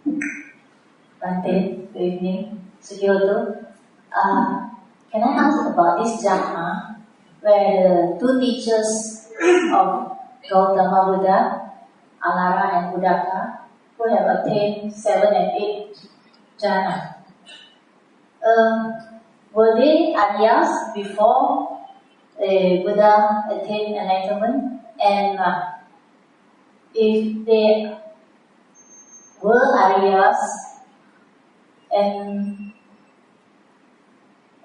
Bante, good evening. Sugioto. Can I ask about this jhana, where the two teachers of Gautama Buddha, Alara and Buddhaka, who have attained 7 and 8 jhana, were they Aryas before Buddha attained enlightenment? And if they were Aryas, and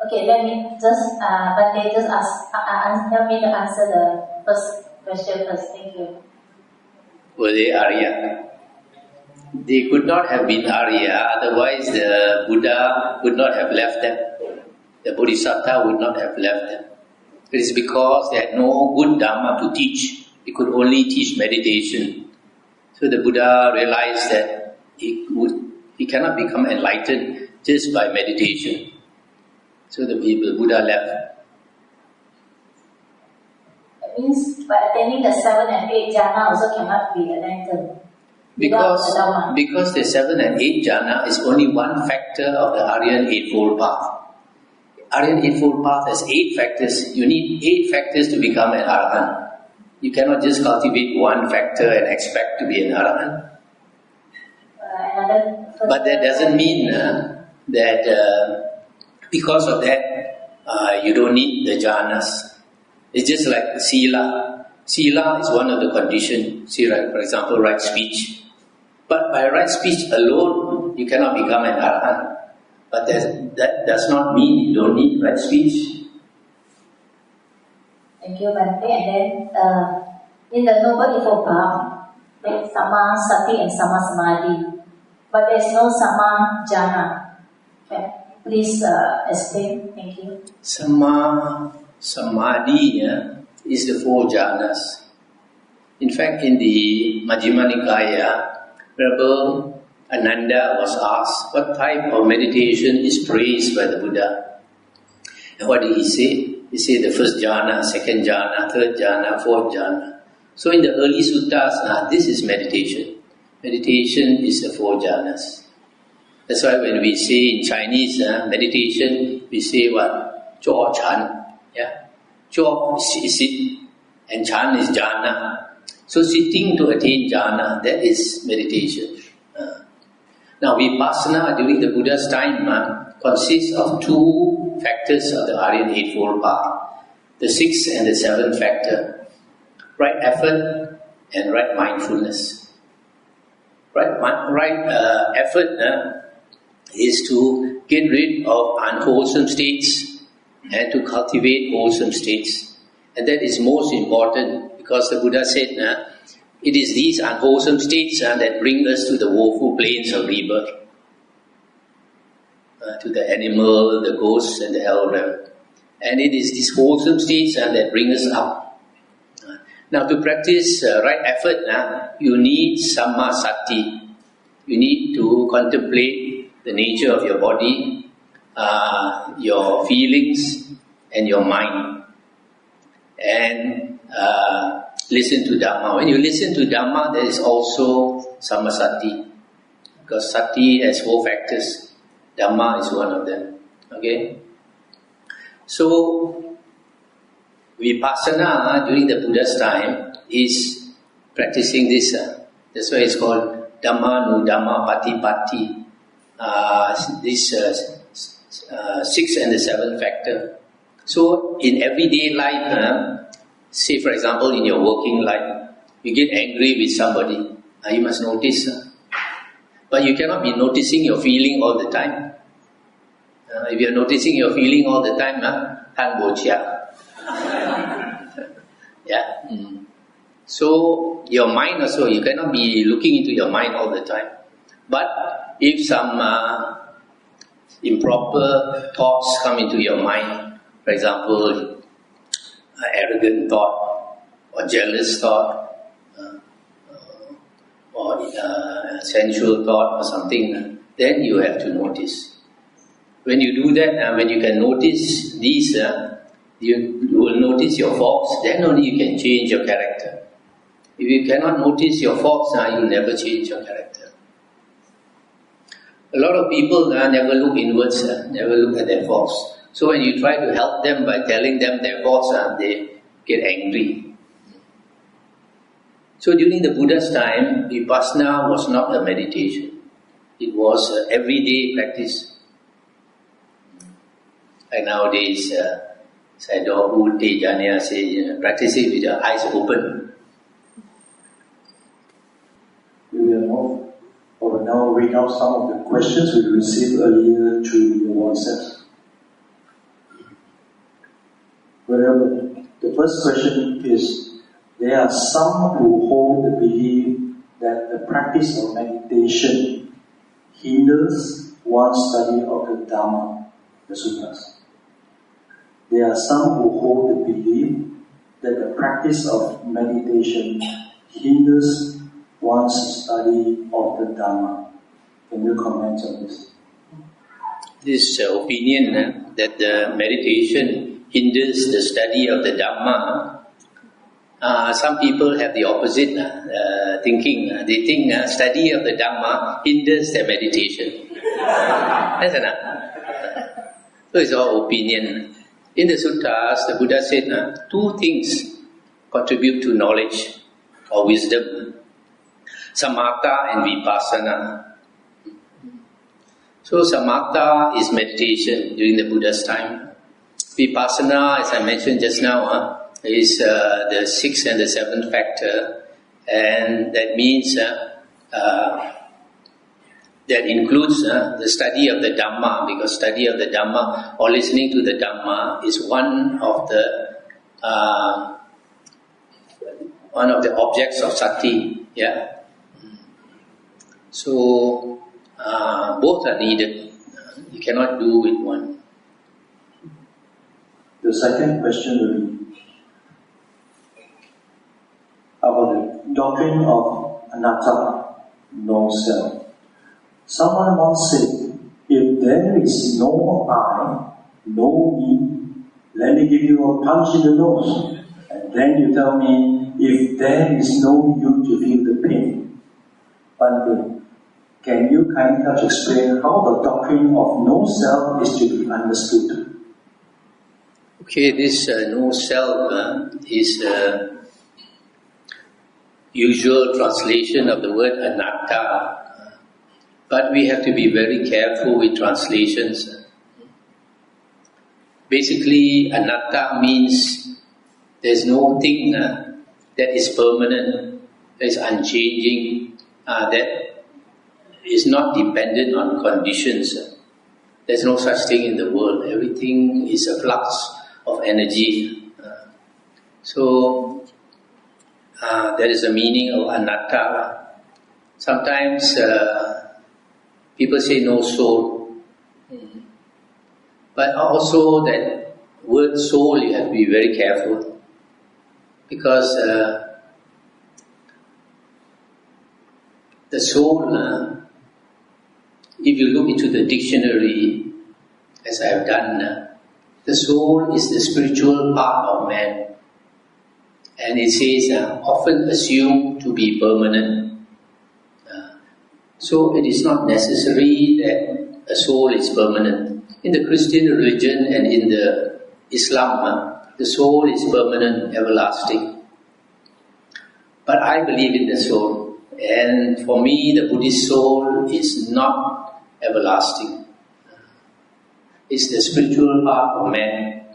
okay, let me just Bante just help me to answer the first question first. Thank you. Were they Arya? They could not have been Arya, otherwise the Buddha would not have left them. The Bodhisattva would not have left them. It is because they had no good Dhamma to teach. They could only teach meditation. So the Buddha realized that he cannot become enlightened just by meditation. So the Buddha left. That means by attaining the 7 and 8 jhana also cannot be enlightened. Because the 7 and 8 jhana is only one factor of the Aryan Eightfold Path. Aryan Eightfold Path has 8 factors. You need 8 factors to become an Arahant. You cannot just cultivate one factor and expect to be an Arahant. But that doesn't mean that because of that you don't need the jhanas. It's just like sila. Sila is one of the conditions. See, for example, right speech. But by right speech alone, you cannot become an Arahant. But that does not mean you don't need right speech. Thank you, Bante. And then in the Noble Eightfold Path, there's Samma Sati and Samma Samadhi. But there's no Samma Jhana. Okay. Please explain. Thank you. Samma Samadhi is the 4 jhanas. In fact, in the Majjhima Nikaya, Rebbe Ananda was asked what type of meditation is praised by the Buddha. And what did he say? He said the first jhana, second jhana, third jhana, fourth jhana. So in the early suttas, this is meditation. Meditation is the 4 jhanas. That's why when we say in Chinese meditation, we say what? Zhuo Chan. Yeah? Zhuo is sit and Chan is jhana. So sitting to attain jhana, that is meditation. Now vipassana during the Buddha's time consists of 2 factors of the Aryan Eightfold Path. The 6th and the 7th factor. Right effort and right mindfulness. Right effort is to get rid of unwholesome states and to cultivate wholesome states. And that is most important because the Buddha said it is these unwholesome states that bring us to the woeful plains of rebirth. To the animal, the ghosts and the hell realm. And it is these wholesome states that bring us up. Now to practice right effort, you need Samma Sati. You need to contemplate the nature of your body, your feelings and your mind. And listen to Dhamma. When you listen to Dhamma, there is also Samma Sati. Because Sati has 4 factors. Dhamma is one of them. Okay? So, Vipassana during the Buddha's time is practicing this. That's why it's called Dhamma Nu Dhamma Patipatti. This 6th and the 7th factor. So, in everyday life, say for example in your working life, you get angry with somebody, you must notice. But you cannot be noticing your feeling all the time. If you are noticing your feeling all the time, Han Bo Chia. Yeah. So your mind also, you cannot be looking into your mind all the time. But if some improper thoughts come into your mind, for example, arrogant thought, or jealous thought, or sensual thought or something, then you have to notice. When you do that, when you can notice these, you will notice your faults, then only you can change your character. If you cannot notice your faults, you will never change your character. A lot of people never look inwards, never look at their faults. So when you try to help them by telling them their faults, they get angry. So during the Buddha's time, Vipassana was not a meditation. It was an everyday practice. Like nowadays, Sayadaw Janya say, practice it with your eyes open. We will now read out some of the questions we received earlier through the WhatsApp. The first question is, there are some who hold the belief that the practice of meditation hinders one's study of the Dhamma, the Suttas. There are some who hold the belief that the practice of meditation hinders one's study of the Dhamma. Can you comment on this? This opinion that the meditation hinders the study of the Dhamma, some people have the opposite thinking. They think study of the Dhamma hinders their meditation. That's enough. So it's our opinion. In the suttas, the Buddha said two things contribute to knowledge or wisdom: samatha and vipassana. So samatha is meditation during the Buddha's time. Vipassana, as I mentioned just now, is the sixth and the seventh factor, and that means that includes the study of the Dhamma, because study of the Dhamma or listening to the Dhamma is one of the objects of sati. Yeah. So both are needed. You cannot do with one. The second question will be about the doctrine of anatta, no self. Someone once said, if there is no I, no me, let me give you a punch in the nose. And then you tell me, if there is no you to feel the pain. But can you kindly explain how the doctrine of no self is to be understood? Okay, this no self is usual translation of the word anatta. But we have to be very careful with translations. Basically, anatta means there's no thing that is permanent, that is unchanging, that is not dependent on conditions. There's no such thing in the world. Everything is a flux of energy. So, that is the meaning of anatta. Sometimes people say no soul. But also that word soul, you have to be very careful. Because the soul, if you look into the dictionary, as I have done, the soul is the spiritual part of man. And it says, often assumed to be permanent. So it is not necessary that a soul is permanent. In the Christian religion and in the Islam, the soul is permanent, everlasting. But I believe in the soul. And for me, the Buddhist soul is not everlasting. It's the spiritual part of man.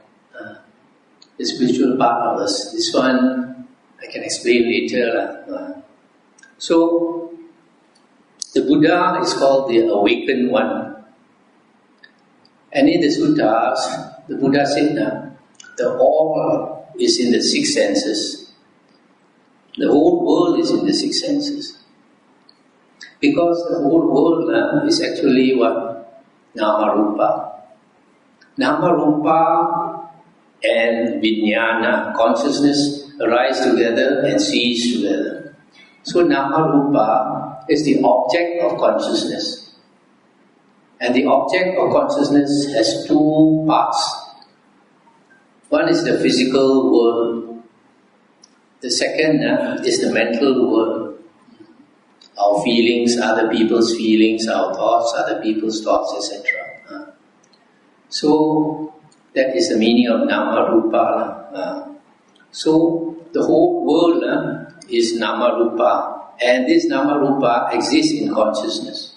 The spiritual part of us. This one I can explain later. So, the Buddha is called the awakened one. And in the suttas, the Buddha said the all is in the six senses. The whole world is in the six senses. Because the whole world is actually what? Nama-rupa. Nama-rupa and vijnana, consciousness, arise together and cease together. So Nama-rupa is the object of consciousness. And the object of consciousness has two parts. One is the physical world. The second is the mental world. Our our feelings, other people's feelings, our thoughts, other people's thoughts, etc. So that is the meaning of Nama Rupa. So the whole world is Nama Rupa, and this Nama Rupa exists in consciousness.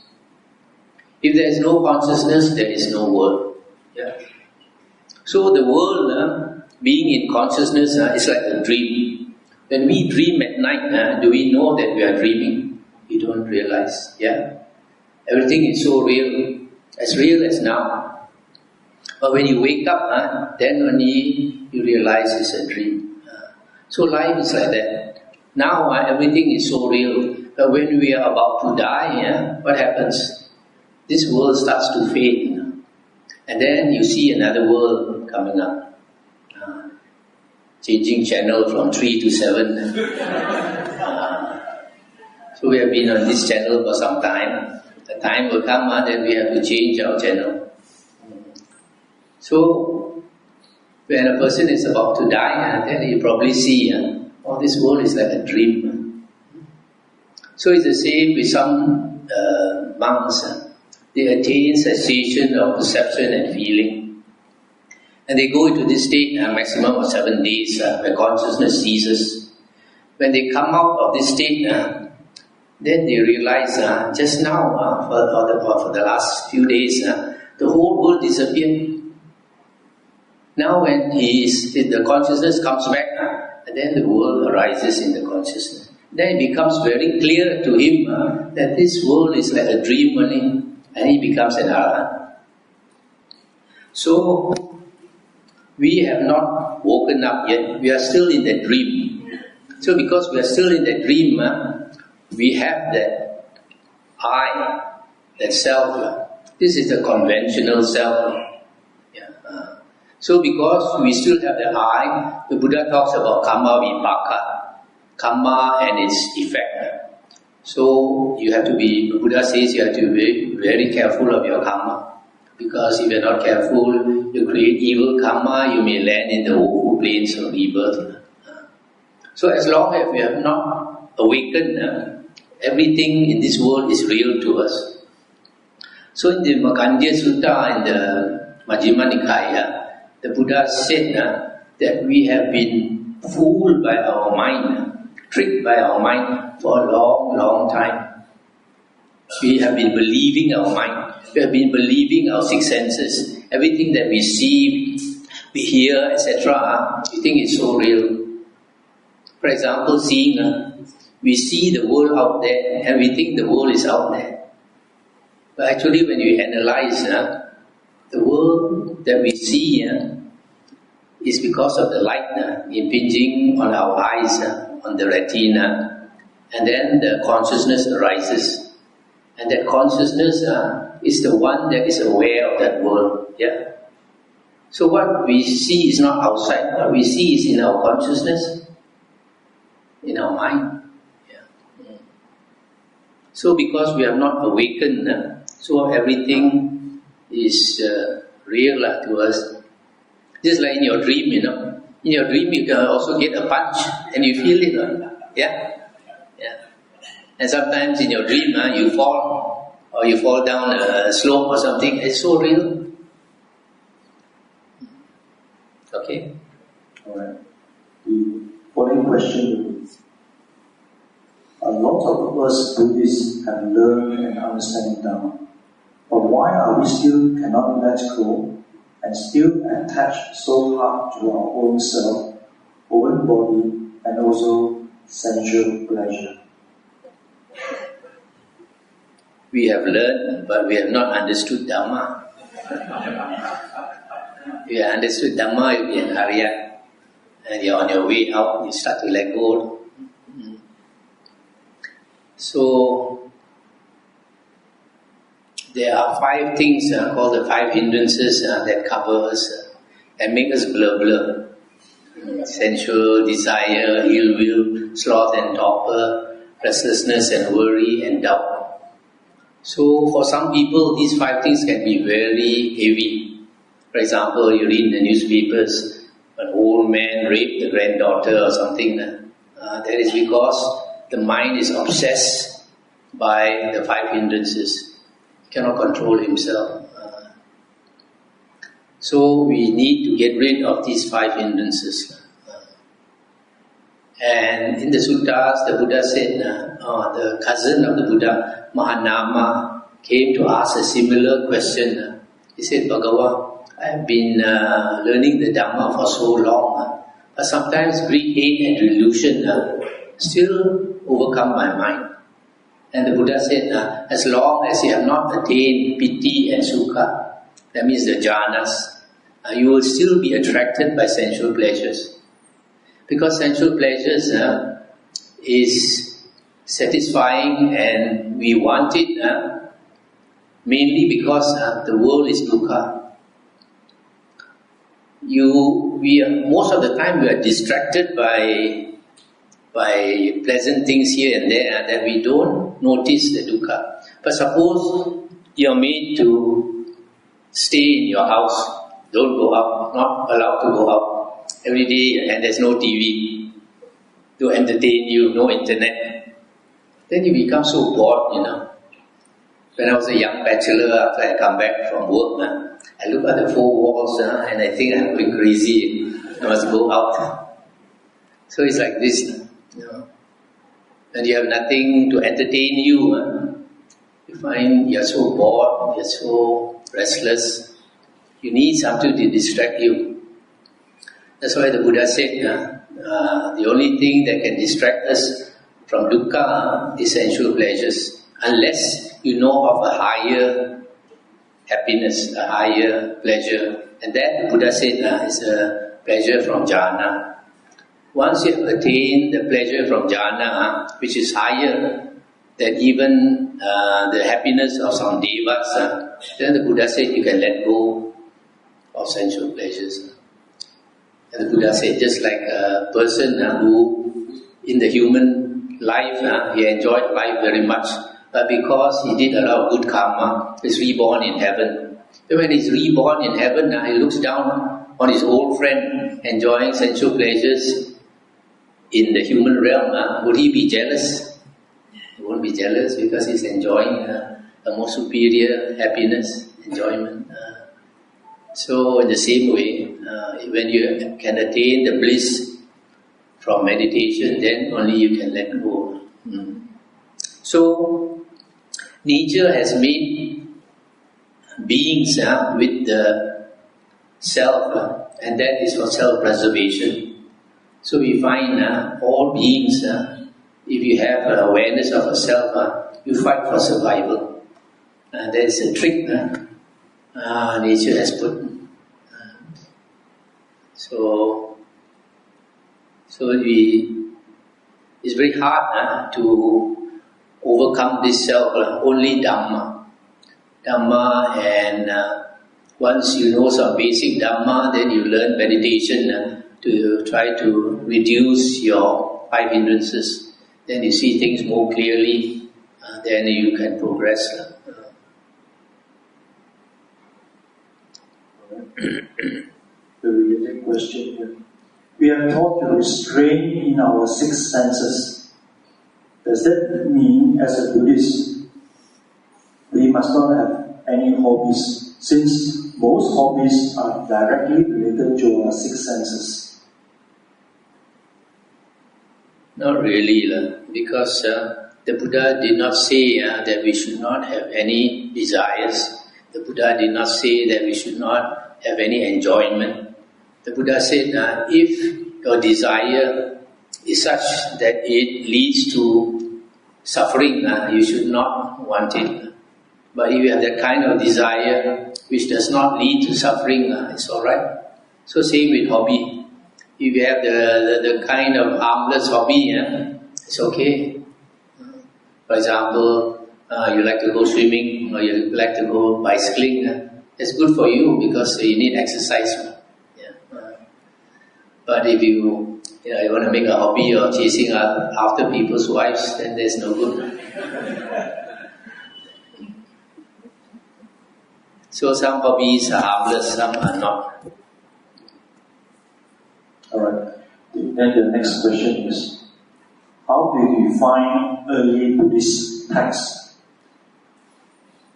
If there is no consciousness, there is no world. Yeah. So the world, being in consciousness, is like a dream. When we dream at night, do we know that we are dreaming? We don't realize. Yeah. Everything is so real, as real as now. But when you wake up, then only you realize it's a dream. So life is like that. Now everything is so real. But when we are about to die, what happens? This world starts to fade. And then you see another world coming up. Changing channel from 3 to 7. So we have been on this channel for some time. The time will come that we have to change our channel. So when a person is about to die, then you probably see, this world is like a dream. So it's the same with some monks. They attain cessation of perception and feeling. And they go into this state, a maximum of 7 days, where consciousness ceases. When they come out of this state, then they realize, just now, for the last few days, the whole world disappeared. Now when the consciousness comes back, and then the world arises in the consciousness. Then it becomes very clear to him that this world is like a dream only, and he becomes an arahant. So we have not woken up yet. We are still in that dream. So because we are still in that dream, we have that I, that self. This is the conventional self. So because we still have the I, the Buddha talks about karma vipaka, karma and its effect. So you have to be, the Buddha says you have to be very careful of your karma. Because if you are not careful, you create evil karma, you may land in the awful plains of rebirth. So as long as we have not awakened, everything in this world is real to us. So in the Magandhya Sutta, in the Majjhima Nikaya, the Buddha said that we have been fooled by our mind, tricked by our mind for a long, long time. We have been believing our mind. We have been believing our six senses. Everything that we see, we hear, etc., we think is so real. For example, seeing, we see the world out there and we think the world is out there. But actually when you analyze, the world that we see is because of the light impinging on our eyes, on the retina, and then the consciousness arises. And that consciousness is the one that is aware of that world. Yeah. So what we see is not outside. What we see is in our consciousness, in our mind. Yeah. So because we have not awakened, so everything is real to us. Just like in your dream, In your dream you can also get a punch and you feel it. Yeah. And sometimes in your dream, you fall, or you fall down a slope or something. It's so real. Okay. All right. The following question is: a lot of us Buddhists have learned and understand Dhamma, but why are we still cannot let go and still attached so hard to our own self, own body, and also sensual pleasure? We have learned, but we have not understood Dhamma. If you understood Dhamma, you'll be an Arya. And you're on your way out, you start to let go. So, there are 5 things called the 5 hindrances that cover us and make us blur. Sensual, desire, ill will, sloth and torpor, restlessness and worry and doubt. So for some people, these 5 things can be very heavy. For example, you read in the newspapers, an old man raped the granddaughter or something. That is because the mind is obsessed by the 5 hindrances. He cannot control himself. So we need to get rid of these 5 hindrances. And in the suttas, the Buddha said, the cousin of the Buddha, Mahanama, came to ask a similar question. He said, Bhagavan, I have been learning the Dhamma for so long, but sometimes greed, hate and delusion still overcome my mind. And the Buddha said, as long as you have not attained piti and sukha, that means the jhanas, you will still be attracted by sensual pleasures. Because sensual pleasures is satisfying and we want it mainly because the world is dukkha. Most of the time we are distracted by pleasant things here and there that we don't notice the dukkha. But suppose you are made to stay in your house, don't go out, not allowed to go out every day, and there's no TV to entertain you, no internet. Then you become so bored, When I was a young bachelor, after I come back from work, I look at the 4 walls and I think I'm going crazy. I must go out. So it's like this, And you have nothing to entertain you. You find you're so bored, you're so restless. You need something to distract you. That's why the Buddha said, the only thing that can distract us from dukkha is sensual pleasures, unless you know of a higher happiness, a higher pleasure. And that, the Buddha said, is a pleasure from jhana. Once you have attained the pleasure from jhana, which is higher than even the happiness of some devas, then the Buddha said you can let go of sensual pleasures. And the Buddha said, just like a person who in the human life, he enjoyed life very much, but because he did a lot of good karma, he's reborn in heaven. And when he's reborn in heaven, he looks down on his old friend enjoying sensual pleasures in the human realm. Would he be jealous? He won't be jealous because he's enjoying a more superior happiness, enjoyment. So in the same way, when you can attain the bliss from meditation, then only you can let go. So nature has made beings with the self, and that is for self-preservation. So we find all beings, if you have awareness of a self, you fight for survival. That is a trick nature has put. It's very hard to overcome this self. Only Dhamma, and once you know some basic Dhamma, then you learn meditation to try to reduce your 5 hindrances. Then you see things more clearly. Then you can progress. The related question here. We are taught to restrain in our 6 senses. Does that mean, as a Buddhist, we must not have any hobbies, since most hobbies are directly related to our 6 senses? Not really, because the Buddha did not say that we should not have any desires. The Buddha did not say that we should not have any enjoyment. The Buddha said, if your desire is such that it leads to suffering, you should not want it. But if you have that kind of desire which does not lead to suffering, it's alright. So same with hobby. If you have the kind of harmless hobby, it's okay. For example, you like to go swimming or you like to go bicycling, it's good for you because you need exercise. But if you want to make a hobby of chasing after people's wives, then there's no good. So some hobbies are harmless, some are not. Alright. Then the next question is, how do you define early Buddhists? texts.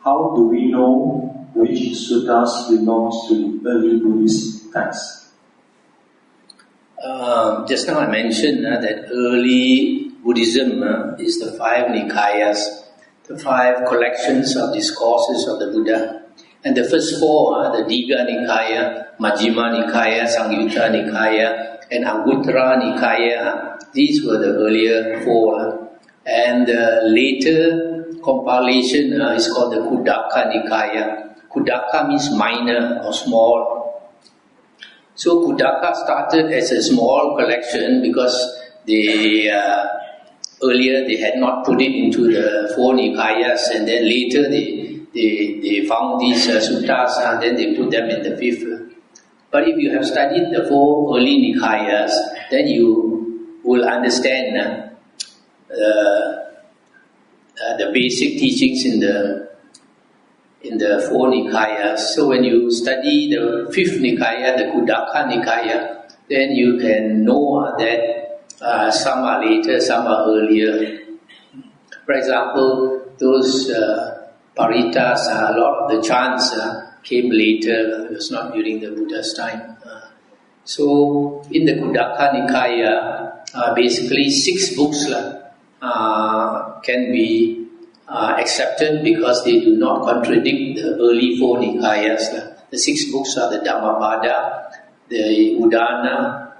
How do we know which suttas belongs to the early Buddhist texts? Just now I mentioned that early Buddhism is the 5 Nikayas, the 5 collections of discourses of the Buddha. And the first 4, the Digha Nikaya, Majjhima Nikaya, Samyutta Nikaya, and Anguttara Nikaya, these were the earlier 4. And the later compilation is called the Khuddaka Nikaya. Khuddaka means minor or small. So Khuddaka started as a small collection because they earlier they had not put it into the 4 Nikayas, and then later they found these suttas and then they put them in the 5th. But if you have studied the 4 early Nikayas, then you will understand the basic teachings in the 4 Nikayas. So when you study the 5th Nikaya, the Khuddaka Nikaya, then you can know that some are later, some are earlier. For example, those paritas, a lot of the chants came later. It was not during the Buddha's time. So in the Khuddaka Nikaya, basically 6 books can be accepted because they do not contradict the early 4 Nikayas. The 6 books are the Dhammapada, the Udana,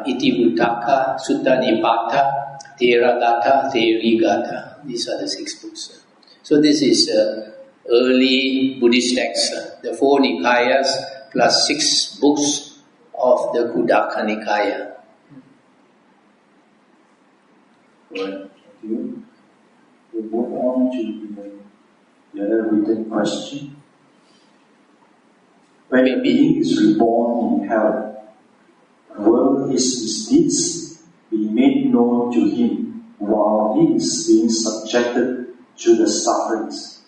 Itivuttaka, Sutta Nipata, Theragatha, Therigata. These are the 6 books. So this is early Buddhist text, the 4 Nikayas plus 6 books of the Khuddaka Nikaya. Right, thank you. We move on to the other written question. When a being is reborn in hell, will his deeds be made known to him while he is being subjected to the sufferings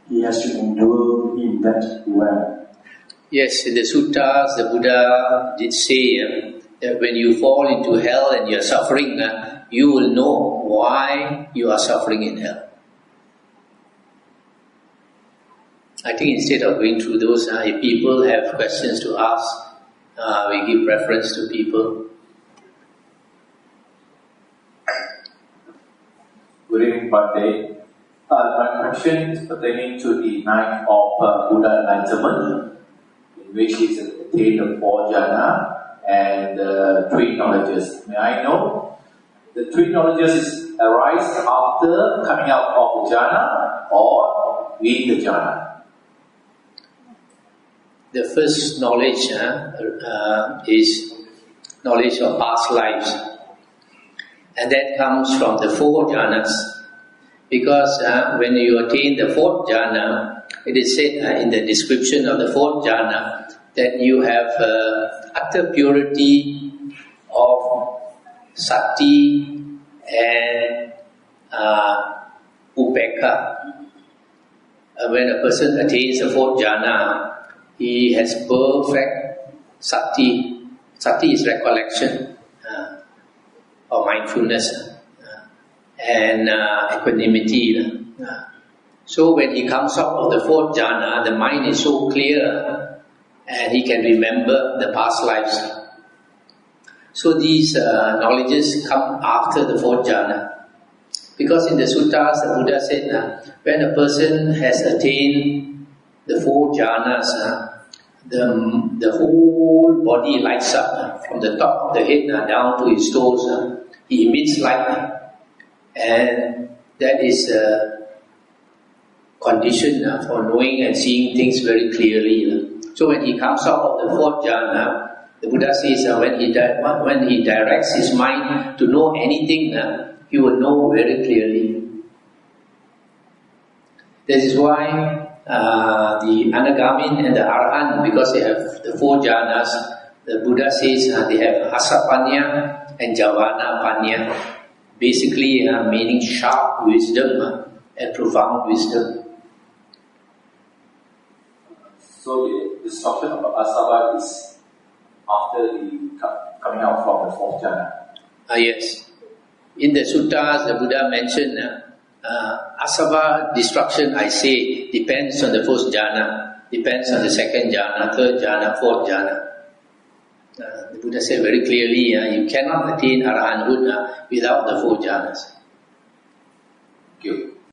he has to endure in that realm? Yes, in the suttas, the Buddha did say that when you fall into hell and you are suffering, you will know why you are suffering in hell. I think instead of going through those, if people have questions to ask, we give preference to people. Good evening, Bhante. My question is pertaining to the night of Buddha enlightenment, in which he attained the 4 jhana and 3 knowledges. May I know the 3 knowledges arise after coming out of the jhana or in the jhana? The first knowledge is knowledge of past lives, and that comes from the 4 jhanas. Because when you attain the 4th jhana, it is said in the description of the 4th jhana that you have utter purity of sati and upekka. When a person attains the 4th jhana, he has perfect sati. Sati is recollection or mindfulness and equanimity. So when he comes out of the 4th jhana, the mind is so clear and he can remember the past lives. So these knowledges come after the 4th jhana. Because in the suttas, the Buddha said, when a person has attained the 4 jhanas, the whole body lights up from the top of the head down to his toes. He emits light, and that is a condition for knowing and seeing things very clearly. So when he comes out of the 4th jhana, the Buddha says when he directs his mind to know anything, he will know very clearly. This is why the Anagamin and the Arahant, because they have the 4 jhanas, the Buddha says they have Asapanya and Javana Panya, basically meaning sharp wisdom and profound wisdom. So the instruction of Asava is after the coming out from the 4th jhana. Yes. In the suttas, the Buddha mentioned Asava destruction, I say, depends on the first jhana, depends on the second jhana, third jhana, fourth jhana. The Buddha said very clearly, you cannot attain arahanthood without the four jhanas. Thank you.